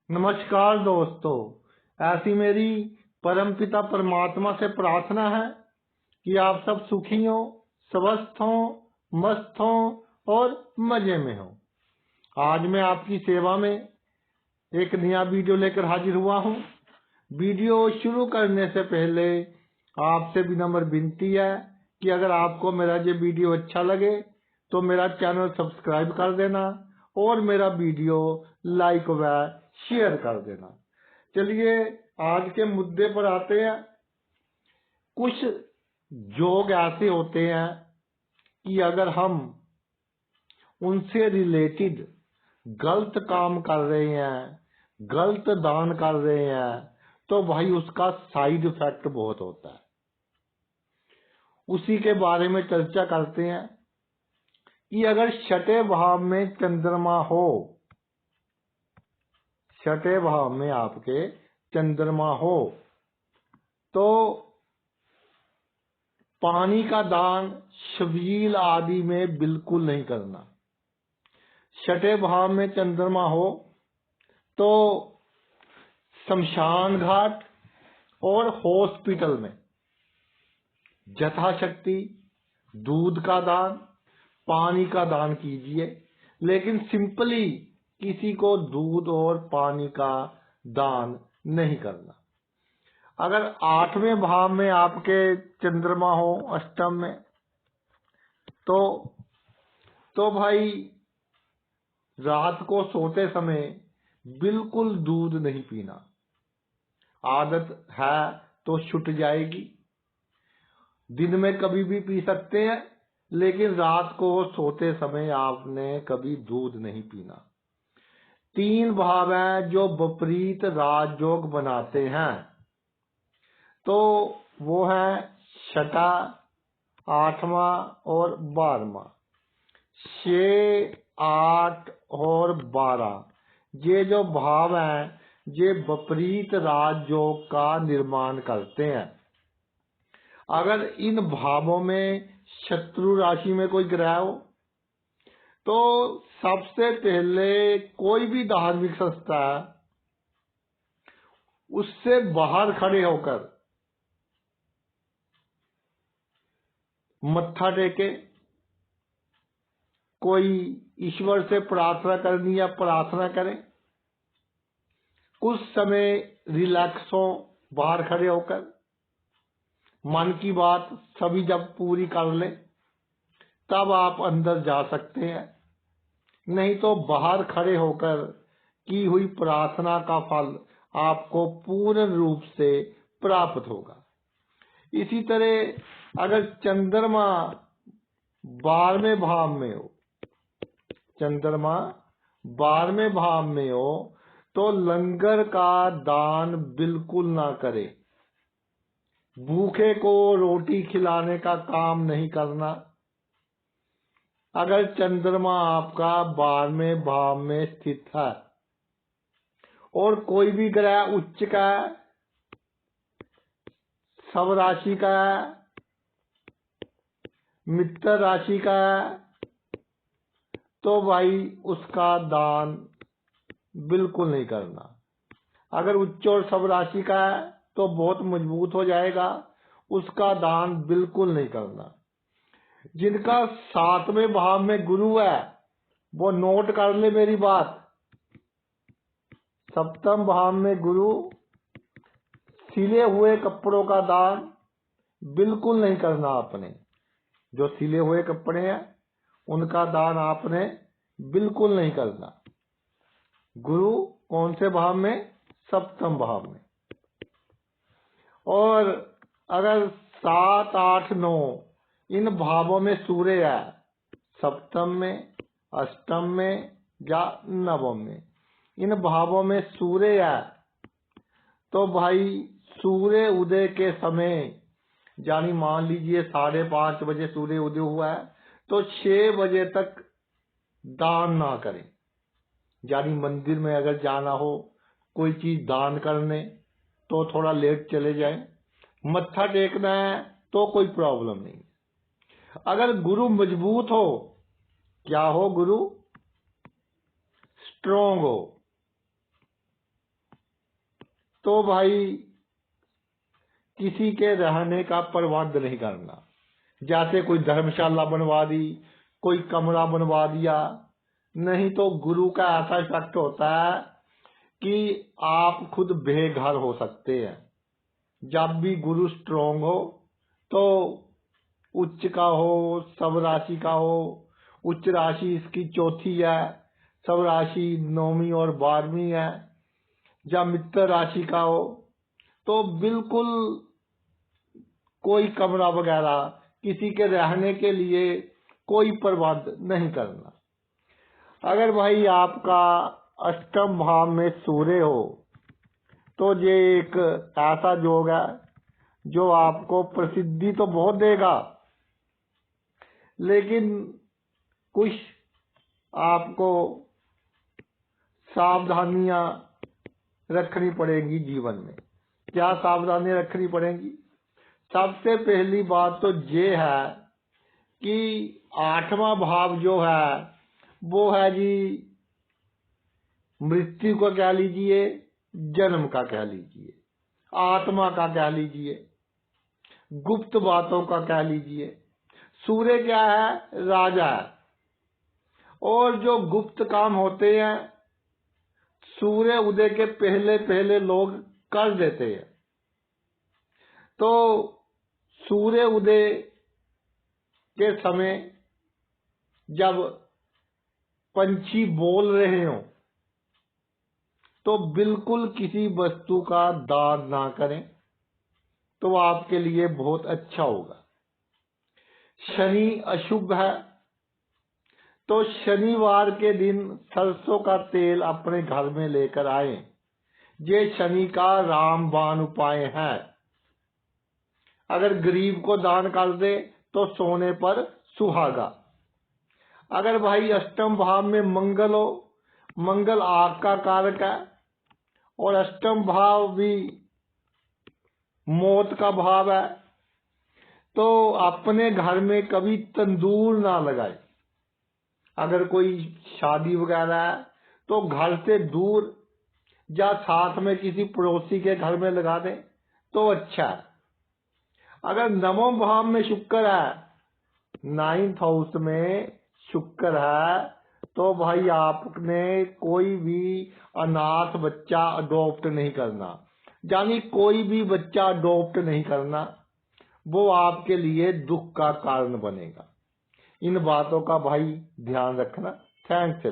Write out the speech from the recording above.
नमस्कार दोस्तों। ऐसी मेरी परमपिता परमात्मा से प्रार्थना है कि आप सब सुखी हो, स्वस्थ हो, मस्त हो और मजे में हो। आज मैं आपकी सेवा में एक नया वीडियो लेकर हाजिर हुआ हूँ। वीडियो शुरू करने से पहले आपसे विनम्र विनती है कि अगर आपको मेरा ये वीडियो अच्छा लगे तो मेरा चैनल सब्सक्राइब कर देना और मेरा वीडियो लाइक व शेयर कर देना। चलिए आज के मुद्दे पर आते हैं। कुछ योग ऐसे होते हैं कि अगर हम उनसे रिलेटेड गलत काम कर रहे हैं, गलत दान कर रहे हैं, तो भाई उसका साइड इफेक्ट बहुत होता है। उसी के बारे में चर्चा करते हैं कि अगर छठे भाव में चंद्रमा हो, छठे भाव में आपके चंद्रमा हो तो पानी का दान शबील आदि में बिल्कुल नहीं करना। छठे भाव में चंद्रमा हो तो शमशान घाट और हॉस्पिटल में यथाशक्ति दूध का दान, पानी का दान कीजिए, लेकिन सिंपली किसी को दूध और पानी का दान नहीं करना। अगर आठवें भाव में आपके चंद्रमा हो अष्टम में तो भाई रात को सोते समय बिल्कुल दूध नहीं पीना। आदत है तो छूट जाएगी। दिन में कभी भी पी सकते हैं, लेकिन रात को सोते समय आपने कभी दूध नहीं पीना। तीन भाव हैं जो विपरीत राजयोग बनाते हैं, तो वो है छठा, आठवां और 12वां। 6, 8 और 12 ये जो भाव हैं ये विपरीत राजयोग का निर्माण करते हैं। अगर इन भावों में शत्रु राशि में कोई ग्रह हो तो सबसे पहले कोई भी धार्मिक संस्था उससे बाहर खड़े होकर मत्था टेके, कोई ईश्वर से प्रार्थना करनी या प्रार्थना करें, कुछ समय रिलैक्स हो बाहर खड़े होकर, मन की बात सभी जब पूरी कर ले तब आप अंदर जा सकते हैं। नहीं तो बाहर खड़े होकर की हुई प्रार्थना का फल आपको पूर्ण रूप से प्राप्त होगा। इसी तरह अगर चंद्रमा 12वें भाव में हो, चंद्रमा 12वें भाव में हो तो लंगर का दान बिल्कुल ना करे। भूखे को रोटी खिलाने का काम नहीं करना। अगर चंद्रमा आपका 12वें भाव में स्थित है और कोई भी ग्रह उच्च का है, सब राशि का है, मित्र राशि का है, तो भाई उसका दान बिल्कुल नहीं करना। अगर उच्च और सब राशि का है तो बहुत मजबूत हो जाएगा, उसका दान बिल्कुल नहीं करना। जिनका 7वें भाव में गुरु है वो नोट कर ले मेरी बात। 7वें भाव में गुरु, सिले हुए कपड़ों का दान बिल्कुल नहीं करना आपने। जो सिले हुए कपड़े हैं उनका दान आपने बिल्कुल नहीं करना। गुरु कौन से भाव में? 7वें भाव में। और अगर 7, 8, 9 इन भावों में सूर्य है, 7वें में, 8वें में या 9वें में, इन भावों में सूर्य है तो भाई सूर्य उदय के समय, यानी मान लीजिए 5:30 बजे सूर्य उदय हुआ है तो 6 बजे तक दान ना करें। यानी मंदिर में अगर जाना हो कोई चीज दान करने तो थोड़ा लेट चले जाएं। मत्था टेकना है तो कोई प्रॉब्लम नहीं। अगर गुरु मजबूत हो, क्या हो? गुरु स्ट्रोंग हो, तो भाई किसी के रहने का प्रबंध नहीं करना। जैसे कोई धर्मशाला बनवा दी, कोई कमरा बनवा दिया, नहीं तो गुरु का ऐसा इफेक्ट होता है कि आप खुद बेघर हो सकते हैं। जब भी गुरु स्ट्रोंग हो तो उच्च का हो, सब राशि का हो, उच्च राशि इसकी चौथी है, सब राशि 9वीं और 12वीं है, जब मित्र राशि का हो तो बिल्कुल कोई कमरा वगैरह किसी के रहने के लिए कोई प्रबंध नहीं करना। अगर भाई आपका अष्टम भाव में सूर्य हो तो ये एक ऐसा योग है जो आपको प्रसिद्धि तो बहुत देगा, लेकिन कुछ आपको सावधानियां रखनी पड़ेगी जीवन में। क्या सावधानियां रखनी पड़ेगी? सबसे पहली बात तो ये है कि 8वां भाव जो है वो है जी मृत्यु का कह लीजिए, जन्म का कह लीजिए, आत्मा का कह लीजिए, गुप्त बातों का कह लीजिए। सूर्य क्या है? राजा है। और जो गुप्त काम होते हैं सूर्य उदय के पहले पहले लोग कर देते हैं। तो सूर्य उदय के समय जब पंछी बोल रहे हो तो बिल्कुल किसी वस्तु का दान ना करें, तो आपके लिए बहुत अच्छा होगा। शनि अशुभ है, तो शनिवार के दिन सरसों का तेल अपने घर में लेकर आए। ये शनि का रामबाण उपाय है। अगर गरीब को दान कर दे तो सोने पर सुहागा। अगर भाई अष्टम भाव में मंगल हो, मंगल आग का कारक है और अष्टम भाव भी मौत का भाव है, तो अपने घर में कभी तंदूर ना लगाए। अगर कोई शादी वगैरह है तो घर से दूर या साथ में किसी पड़ोसी के घर में लगा दें तो अच्छा है। अगर 9वें भाव में शुक्र है, 9th हाउस में शुक्र है, तो भाई आपने कोई भी अनाथ बच्चा अडॉप्ट नहीं करना, यानी कोई भी बच्चा अडॉप्ट नहीं करना, वो आपके लिए दुख का कारण बनेगा। इन बातों का भाई ध्यान रखना। थैंक्स।